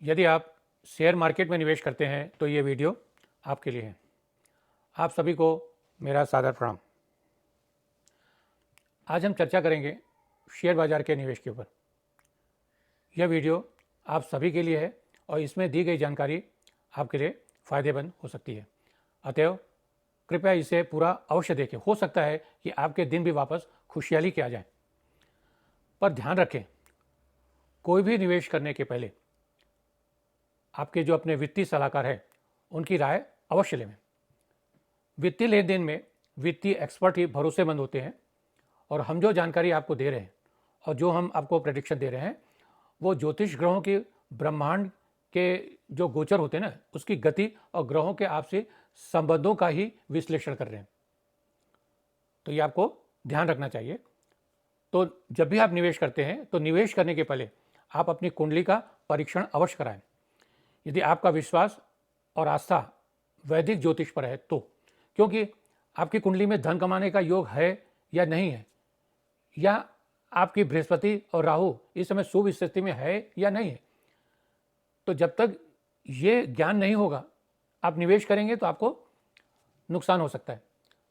यदि आप share market में निवेश करते हैं तो ये वीडियो आपके लिए है। आप सभी को मेरा सादर प्रणाम। आज हम चर्चा करेंगे शेयर बाजार के निवेश के ऊपर। यह वीडियो आप सभी के लिए है और इसमें दी गई जानकारी आपके लिए फ़ायदेमंद हो सकती है। अतएव कृपया इसे पूरा अवश्य देखें। हो सकता है कि आपके दिन भी वापस खुशहाली के आ जाए। पर ध्यान रखें, कोई भी निवेश करने के पहले आपके जो अपने वित्तीय सलाहकार है उनकी राय अवश्य लें। वित्तीय लेन देन में वित्तीय एक्सपर्ट ही भरोसेमंद होते हैं और हम जो जानकारी आपको दे रहे हैं और जो हम आपको प्रेडिक्शन दे रहे हैं वो ज्योतिष ग्रहों के ब्रह्मांड के जो गोचर होते हैं ना उसकी गति और ग्रहों के आपसी संबंधों का ही विश्लेषण कर रहे हैं। तो ये आपको ध्यान रखना चाहिए। तो जब भी आप निवेश करते हैं तो निवेश करने के पहले आप अपनी कुंडली का परीक्षण अवश्य कराएं। यदि आपका विश्वास और आस्था वैदिक ज्योतिष पर है तो, क्योंकि आपकी कुंडली में धन कमाने का योग है या नहीं है, या आपकी बृहस्पति और राहु इस समय शुभ स्थिति में है या नहीं है, तो जब तक ये ज्ञान नहीं होगा आप निवेश करेंगे तो आपको नुकसान हो सकता है।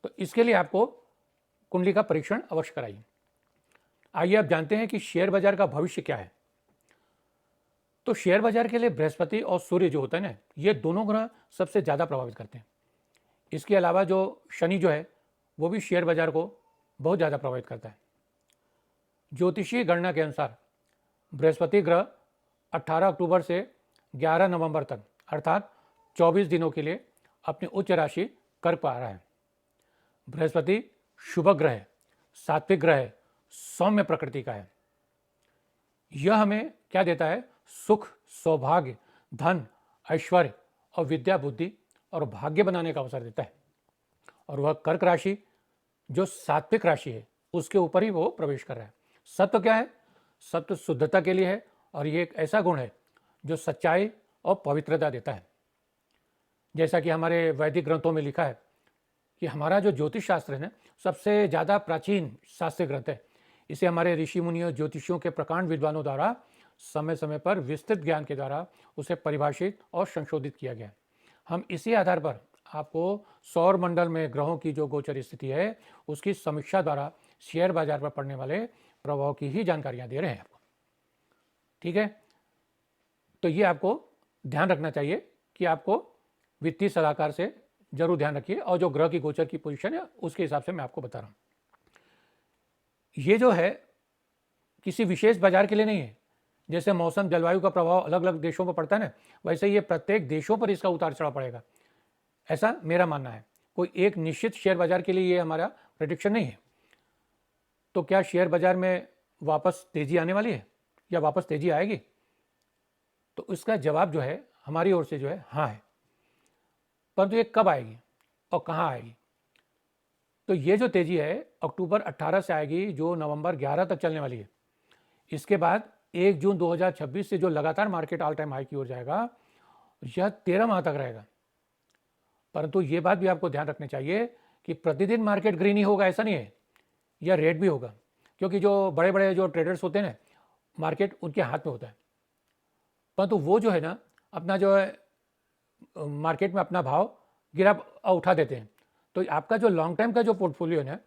तो इसके लिए आपको कुंडली का परीक्षण अवश्य कराइए। आइए आप जानते हैं कि शेयर बाजार का भविष्य क्या है। तो शेयर बाजार के लिए बृहस्पति और सूर्य जो होता है ना, ये दोनों ग्रह सबसे ज़्यादा प्रभावित करते हैं। इसके अलावा जो शनि जो है वो भी शेयर बाजार को बहुत ज़्यादा प्रभावित करता है। ज्योतिषीय गणना के अनुसार बृहस्पति ग्रह 18 अक्टूबर से 11 नवंबर तक अर्थात 24 दिनों के लिए अपनी उच्च राशि कर पा रहा है। बृहस्पति शुभ ग्रह है, सात्विक ग्रह है, सौम्य प्रकृति का है। यह हमें क्या देता है? सुख, सौभाग्य, धन, ऐश्वर्य और विद्या, बुद्धि और भाग्य बनाने का अवसर देता है। और वह कर्क राशि जो सात्विक राशि है उसके ऊपर ही वो प्रवेश कर रहा है। सत्व क्या है? सत्व शुद्धता के लिए है और ये एक ऐसा गुण है जो सच्चाई और पवित्रता देता है। जैसा कि हमारे वैदिक ग्रंथों में लिखा है कि हमारा जो ज्योतिष शास्त्र है ना सबसे ज़्यादा प्राचीन शास्त्रीय ग्रंथ है। इसे हमारे ऋषि मुनियों, ज्योतिषियों के प्रकांड विद्वानों द्वारा समय समय पर विस्तृत ज्ञान के द्वारा उसे परिभाषित और संशोधित किया गया। हम इसी आधार पर आपको सौर मंडल में ग्रहों की जो गोचर स्थिति है उसकी समीक्षा द्वारा शेयर बाजार पर पड़ने वाले प्रभाव की ही जानकारियां दे रहे हैं आपको। ठीक है, तो ये आपको ध्यान रखना चाहिए कि आपको वित्तीय सलाहकार से जरूर ध्यान रखिए और जो ग्रह की गोचर की पोजीशन है उसके हिसाब से मैं आपको बता रहा हूं। ये जो है किसी विशेष बाजार के लिए नहीं है। जैसे मौसम, जलवायु का प्रभाव अलग अलग देशों पर पड़ता है ना, वैसे ये प्रत्येक देशों पर इसका उतार चढ़ाव पड़ेगा, ऐसा मेरा मानना है। कोई एक निश्चित शेयर बाजार के लिए ये हमारा प्रेडिक्शन नहीं है। तो क्या शेयर बाजार में वापस तेजी आने वाली है या वापस तेजी आएगी? तो इसका जवाब जो है हमारी ओर से जो है हाँ है। परंतु ये कब आएगी और कहाँ आएगी? तो ये जो तेजी है अक्टूबर 18 से आएगी जो नवंबर 11 तक चलने वाली है। इसके बाद 1 जून 2026 से जो लगातार मार्केट ऑल टाइम हाई की ओर जाएगा यह 13 माह तक रहेगा। परंतु ये बात भी आपको ध्यान रखनी चाहिए कि प्रतिदिन मार्केट ग्रीन ही होगा ऐसा नहीं है, यह रेड भी होगा, क्योंकि जो बड़े बड़े जो ट्रेडर्स होते हैं ना मार्केट उनके हाथ में होता है। परंतु वो जो है ना अपना जो है मार्केट में अपना भाव गिरा उठा देते हैं। तो आपका जो लॉन्ग टाइम का जो पोर्टफोलियो है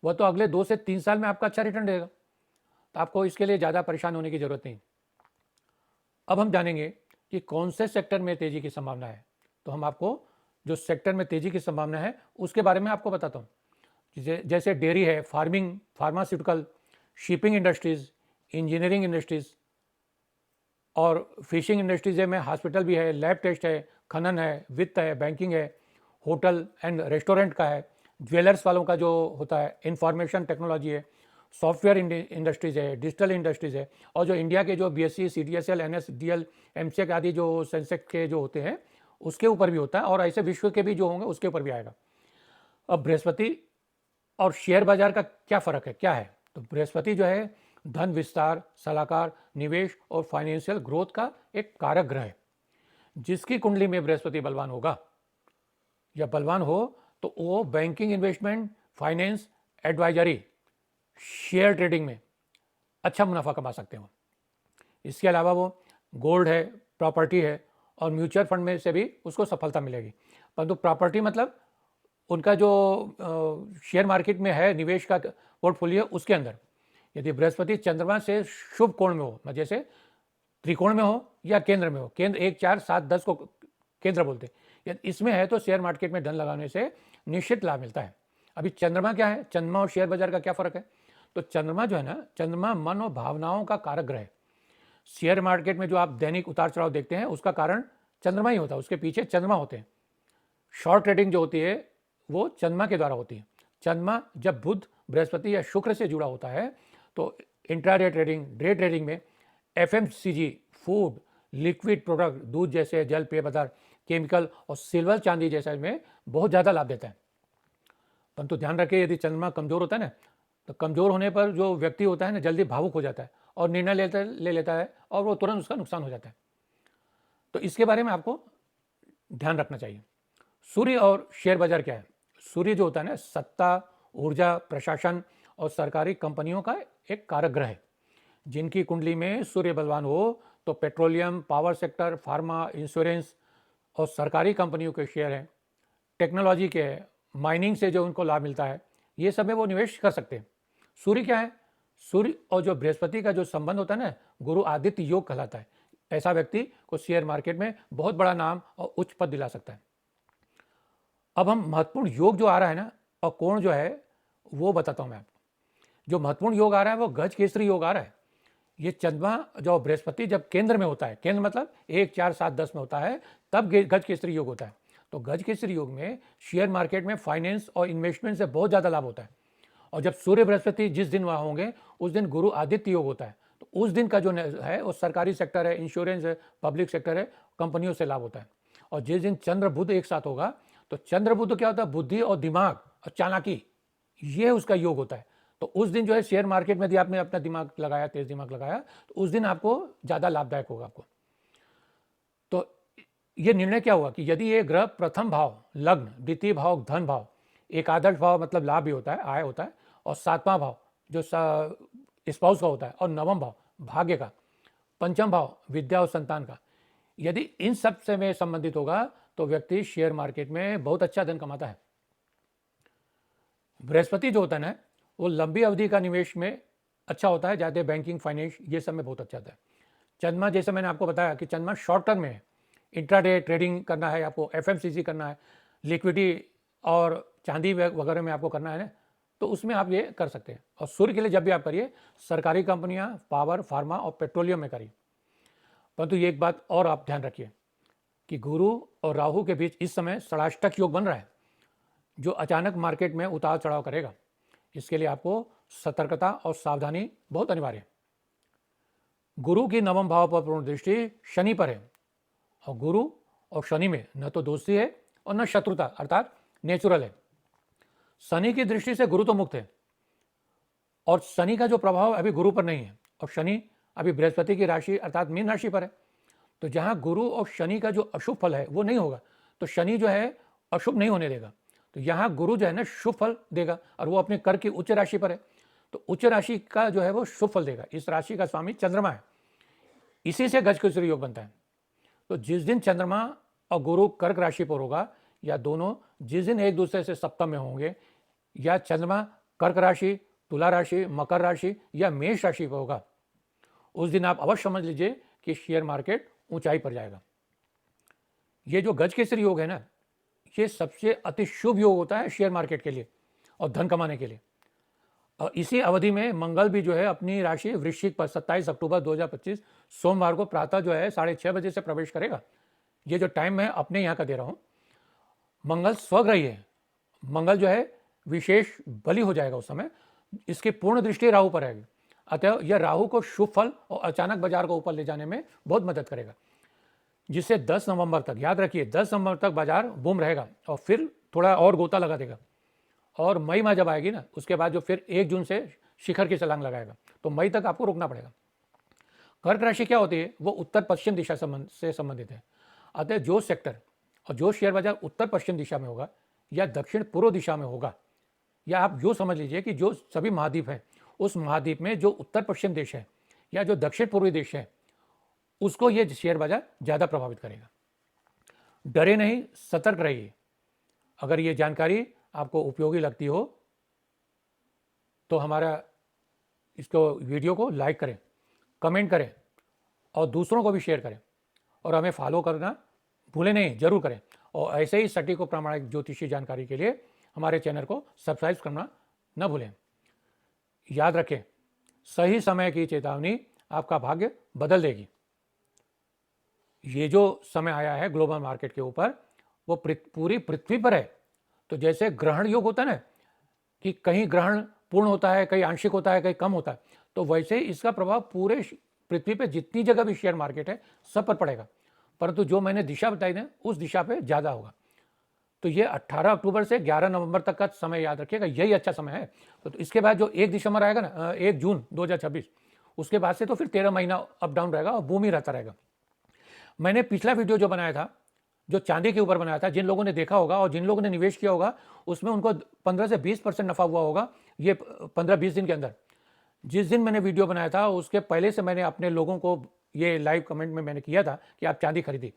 वह तो अगले 2 से 3 साल में आपका अच्छा रिटर्न देगा। तो आपको इसके लिए ज़्यादा परेशान होने की जरूरत नहीं। अब हम जानेंगे कि कौन से सेक्टर में तेजी की संभावना है। तो हम आपको जो सेक्टर में तेजी की संभावना है उसके बारे में आपको बताता हूँ। जैसे डेयरी है, farming, pharmaceutical, shipping industries, engineering industries और फिशिंग इंडस्ट्रीज में हॉस्पिटल भी है, लैब टेस्ट है, खनन है, वित्त है, बैंकिंग है, होटल एंड रेस्टोरेंट का है, ज्वेलर्स वालों का जो होता है, इंफॉर्मेशन टेक्नोलॉजी है, सॉफ्टवेयर इंडस्ट्रीज है, डिजिटल इंडस्ट्रीज है, और जो इंडिया के जो बीएससी, सीडीएसएल, एनएसडीएल, एमसीए आदि जो सेंसेक्स के जो होते हैं उसके ऊपर भी होता है, और ऐसे विश्व के भी जो होंगे उसके ऊपर भी आएगा। अब बृहस्पति और शेयर बाजार का क्या फ़र्क है, क्या है? तो बृहस्पति जो है धन विस्तार, सलाहकार, निवेश और फाइनेंशियल ग्रोथ का एक कारक ग्रह है। जिसकी कुंडली में बृहस्पति बलवान होगा या बलवान हो तो वो banking, investment, finance, advisory, share trading में अच्छा मुनाफा कमा सकते हो। इसके अलावा वो गोल्ड है, प्रॉपर्टी है और म्यूचुअल फंड में से भी उसको सफलता मिलेगी। परंतु प्रॉपर्टी मतलब उनका जो शेयर मार्केट में है निवेश का पोर्टफोलियो, उसके अंदर यदि बृहस्पति चंद्रमा से शुभ कोण में हो, जैसे त्रिकोण में हो या केंद्र में हो, केंद्र 1, 4, 7, 10 को केंद्र बोलते हैं, यदि इसमें है तो शेयर मार्केट में धन लगाने से निश्चित लाभ मिलता है। अभी चंद्रमा क्या है, चंद्रमा और शेयर बाजार का क्या फर्क है? तो चंद्रमा जो है ना, चंद्रमा मन और भावनाओं का कारक ग्रह है। शेयर मार्केट में जो आप दैनिक उतार चढ़ाव देखते हैं उसका कारण चंद्रमा ही होता है, उसके पीछे चंद्रमा होते हैं। शॉर्ट ट्रेडिंग जो होती है वो चंद्रमा के द्वारा होती है। चंद्रमा जब बुध, बृहस्पति या शुक्र से जुड़ा होता है तो इंट्राडे ट्रेडिंग, डे ट्रेडिंग में एफएमसीजी, फूड, लिक्विड प्रोडक्ट, दूध जैसे जल पेय पदार्थ, केमिकल और सिल्वर चांदी जैसे में बहुत ज़्यादा लाभ देता है। परंतु ध्यान रखें, यदि चंद्रमा कमजोर होता है ना, तो कमजोर होने पर जो व्यक्ति होता है ना, जल्दी भावुक हो जाता है और निर्णय ले लेता है और वो तुरंत उसका नुकसान हो जाता है। तो इसके बारे में आपको ध्यान रखना चाहिए। सूर्य और शेयर बाजार क्या है? सूर्य जो होता है ना, सत्ता, ऊर्जा, प्रशासन और सरकारी कंपनियों का एक कारक ग्रह है। जिनकी कुंडली में सूर्य बलवान हो तो petroleum, power sector, pharma, insurance और सरकारी कंपनियों के शेयर हैं। टेक्नोलॉजी के, माइनिंग से जो उनको लाभ मिलता है, ये सब में वो निवेश कर सकते हैं। सूर्य क्या है? सूर्य और जो बृहस्पति का जो संबंध होता है ना, गुरु आदित्य योग कहलाता है। ऐसा व्यक्ति को शेयर मार्केट में बहुत बड़ा नाम और उच्च पद दिला सकता है। अब हम महत्वपूर्ण योग जो आ रहा है ना और कोण जो है वो बताता हूं मैं आपको। जो महत्वपूर्ण योग आ रहा है वो गज केसरी योग आ रहा है। ये चंद्रमा जो बृहस्पति जब केंद्र में होता है, केंद्र मतलब 1, 4, 7, 10 में होता है, तब गज केसरी योग होता है। तो गज केसरी योग में शेयर मार्केट में फाइनेंस और इन्वेस्टमेंट से बहुत ज़्यादा लाभ होता है। और जब सूर्य बृहस्पति जिस दिन वहाँ होंगे उस दिन गुरु आदित्य योग होता है। तो उस दिन का जो है वो सरकारी सेक्टर है, इंश्योरेंस है, पब्लिक सेक्टर है, कंपनियों से लाभ होता है। और जिस दिन चंद्र बुध एक साथ होगा तो चंद्र बुध क्या होता है? बुद्धि और दिमाग और चालाकी, ये उसका योग होता है। तो उस दिन जो है शेयर मार्केट में यदि आपने अपना दिमाग लगाया, तेज दिमाग लगाया, तो उस दिन आपको ज़्यादा लाभदायक होगा आपको। तो ये निर्णय क्या हुआ कि यदि ये ग्रह प्रथम भाव लग्न, द्वितीय भाव धन भाव, एकादश भाव मतलब लाभ भी होता है, आय होता है, और सातवां भाव जो स्पाउस का होता है, और नवम भाव भाग्य का, पंचम भाव विद्या और संतान का, यदि इन सब से में संबंधित होगा तो व्यक्ति शेयर मार्केट में बहुत अच्छा धन कमाता है। बृहस्पति जो होता है ना, वो लंबी अवधि का निवेश में अच्छा होता है, ज़्यादा बैंकिंग, फाइनेंस, ये सब में बहुत अच्छा होता है। चंद्रमा जैसे मैंने आपको बताया कि चंद्रमा शॉर्ट टर्म में है, इंट्राडे ट्रेडिंग करना है आपको, एफएमसीजी करना है, लिक्विडिटी और चांदी वगैरह में आपको करना है ना, तो उसमें आप ये कर सकते हैं। और सूर्य के लिए जब भी आप करिए, सरकारी कंपनियां, पावर, फार्मा और पेट्रोलियम में करिए। परंतु ये एक बात और आप ध्यान रखिए कि गुरु और राहु के बीच इस समय षडाष्टक योग बन रहा है, जो अचानक मार्केट में उतार चढ़ाव करेगा। इसके लिए आपको सतर्कता और सावधानी बहुत अनिवार्य है। गुरु की नवम भाव पर पूर्ण दृष्टि शनि पर है, और गुरु और शनि में न तो दोस्ती है और न शत्रुता, अर्थात नेचुरल है। शनि की दृष्टि से गुरु तो मुक्त है, और शनि का जो प्रभाव अभी गुरु पर नहीं है, और शनि अभी बृहस्पति की राशि अर्थात मीन राशि पर है। तो जहां गुरु और शनि का जो अशुभ फल है वो नहीं होगा, तो शनि जो है अशुभ नहीं होने देगा। तो यहाँ गुरु जो है ना शुभ फल देगा, और वो अपने कर की उच्च राशि पर है, तो उच्च राशि का जो है वो शुभ फल देगा। इस राशि का स्वामी चंद्रमा है, इसी से गज केसरी योग बनता है। तो जिस दिन चंद्रमा और गुरु कर्क राशि पर होगा, या दोनों जिस दिन एक दूसरे से सप्तम में होंगे, या चंद्रमा कर्क राशि, तुला राशि, मकर राशि या मेष राशि पर होगा, उस दिन आप अवश्य समझ लीजिए कि शेयर मार्केट ऊंचाई पर जाएगा। ये जो गज केसरी योग है ना, ये सबसे अति शुभ योग होता है शेयर मार्केट के लिए और धन कमाने के लिए। और इसी अवधि में मंगल भी जो है अपनी राशि वृश्चिक पर 27 अक्टूबर 2025 सोमवार को प्रातः जो है 6:30 बजे से प्रवेश करेगा। ये जो टाइम मैं अपने यहाँ का दे रहा हूँ, मंगल स्वग्रही है, मंगल जो है विशेष बली हो जाएगा उस समय। इसकी पूर्ण दृष्टि राहु पर रहेगी, अतः यह राहु को शुभ फल और अचानक बाजार को ऊपर ले जाने में बहुत मदद करेगा, जिससे 10 नवंबर तक, याद रखिए 10 नवंबर तक बाजार बूम रहेगा, और फिर थोड़ा और गोता लगा देगा। और मई माह जब आएगी ना, उसके बाद जो फिर 1 जून से शिखर की छलांग लगाएगा, तो मई तक आपको रुकना पड़ेगा। कर्क राशि क्या होती है? वो उत्तर पश्चिम दिशा से संबंधित है। अतः जो सेक्टर और जो शेयर बाजार उत्तर पश्चिम दिशा में होगा या दक्षिण पूर्व दिशा में होगा, या आप जो समझ लीजिए कि जो सभी महाद्वीप हैं, उस महाद्वीप में जो उत्तर पश्चिम देश है या जो दक्षिण पूर्वी देश है, उसको ये शेयर बाजार ज़्यादा प्रभावित करेगा। डरे नहीं, सतर्क रहिए। अगर ये जानकारी आपको उपयोगी लगती हो तो हमारा इसको वीडियो को लाइक करें, कमेंट करें और दूसरों को भी शेयर करें, और हमें फॉलो करना भूलें नहीं, जरूर करें। और ऐसे ही सटीक और प्रामाणिक ज्योतिषीय जानकारी के लिए हमारे चैनल को सब्सक्राइब करना न भूलें। याद रखें, सही समय की चेतावनी आपका भाग्य बदल देगी। ये जो समय आया है ग्लोबल मार्केट के ऊपर, वो पूरी पृथ्वी पर है। तो जैसे ग्रहण योग होता है ना, कि कहीं ग्रहण पूर्ण होता है, कहीं आंशिक होता है, कहीं कम होता है, तो वैसे ही इसका प्रभाव पूरे पृथ्वी पे जितनी जगह भी शेयर मार्केट है सब पर पड़ेगा। परंतु जो मैंने दिशा बताई ना, उस दिशा पे ज़्यादा होगा। तो ये 18 अक्टूबर से 11 नवंबर तक का समय याद रखिएगा, यही अच्छा समय है। तो इसके बाद जो 1 दिसंबर आएगा ना, 1 जून 2026, उसके बाद से तो फिर 13 महीना अप डाउन रहेगा और बूम ही रहता रहेगा। मैंने पिछला वीडियो जो बनाया था, जो चांदी के ऊपर बनाया था, जिन लोगों ने देखा होगा और जिन लोगों ने निवेश किया होगा, उसमें उनको 15 से 20% नफा हुआ होगा ये 15-20 दिन के अंदर। जिस दिन मैंने वीडियो बनाया था उसके पहले से मैंने अपने लोगों को ये लाइव कमेंट में मैंने किया था कि आप चांदी खरीदी।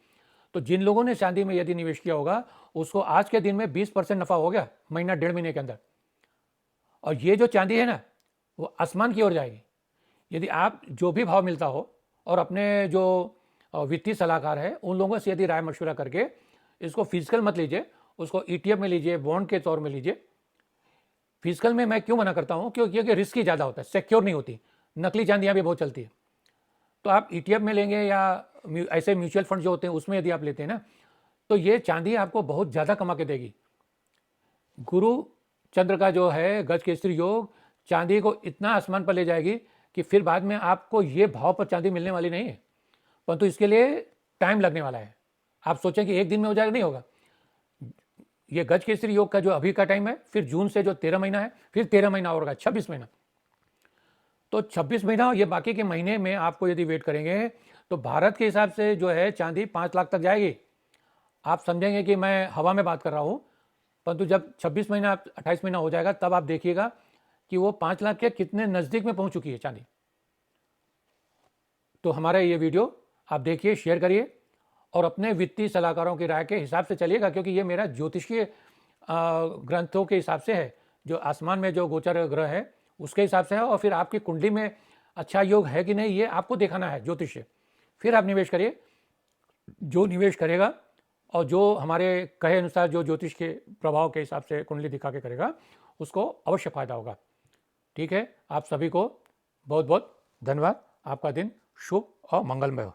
तो जिन लोगों ने चांदी में यदि निवेश किया होगा, उसको आज के दिन में 20% नफा हो गया, महीना 1.5 महीने के अंदर। और ये जो चांदी है ना, वो आसमान की ओर जाएगी। यदि आप जो भी भाव मिलता हो और अपने जो वित्तीय सलाहकार है उन लोगों से यदि राय मशवरा करके इसको फिजिकल मत लीजिए, उसको ETF में लीजिए, बॉन्ड के तौर में लीजिए। फिजिकल में मैं क्यों मना करता हूं? क्योंकि रिस्क ही ज़्यादा होता है, सिक्योर नहीं होती। नकली चांदियाँ भी बहुत चलती है। तो आप ETF में लेंगे या ऐसे म्यूचुअल फंड जो होते हैं उसमें यदि आप लेते हैं ना, तो ये चांदी आपको बहुत ज़्यादा कमा के देगी। गुरु चंद्र का जो है गज केसरी योग चांदी को इतना आसमान पर ले जाएगी कि फिर बाद में आपको ये भाव पर चांदी मिलने वाली नहीं है, परंतु इसके लिए टाइम लगने वाला है। आप सोचें कि एक दिन में हो जाएगा, नहीं होगा। ये गज केसरी योग का जो अभी का टाइम है, फिर जून से जो 13 महीना है, फिर 13 महीना होगा, 26 महीना। तो 26 महीना ये बाकी के महीने में आपको यदि वेट करेंगे तो भारत के हिसाब से जो है चांदी 5 लाख तक जाएगी। आप समझेंगे कि मैं हवा में बात कर रहा हूं, परंतु जब 26 महीना 28 महीना हो जाएगा तब आप देखिएगा कि वो 5 लाख के कितने नज़दीक में पहुंच चुकी है चांदी। तो हमारा ये वीडियो आप देखिए, शेयर करिए और अपने वित्तीय सलाहकारों की राय के हिसाब से चलिएगा, क्योंकि ये मेरा ज्योतिषीय ग्रंथों के हिसाब से है, जो आसमान में जो गोचर ग्रह है उसके हिसाब से है, और फिर आपकी कुंडली में अच्छा योग है कि नहीं ये आपको दिखाना है ज्योतिषीय। फिर आप निवेश करिए। जो निवेश करेगा और जो हमारे कहे अनुसार जो ज्योतिष के प्रभाव के हिसाब से कुंडली दिखा के करेगा, उसको अवश्य फायदा होगा। ठीक है, आप सभी को बहुत बहुत धन्यवाद। आपका दिन शुभ और मंगलमय हो।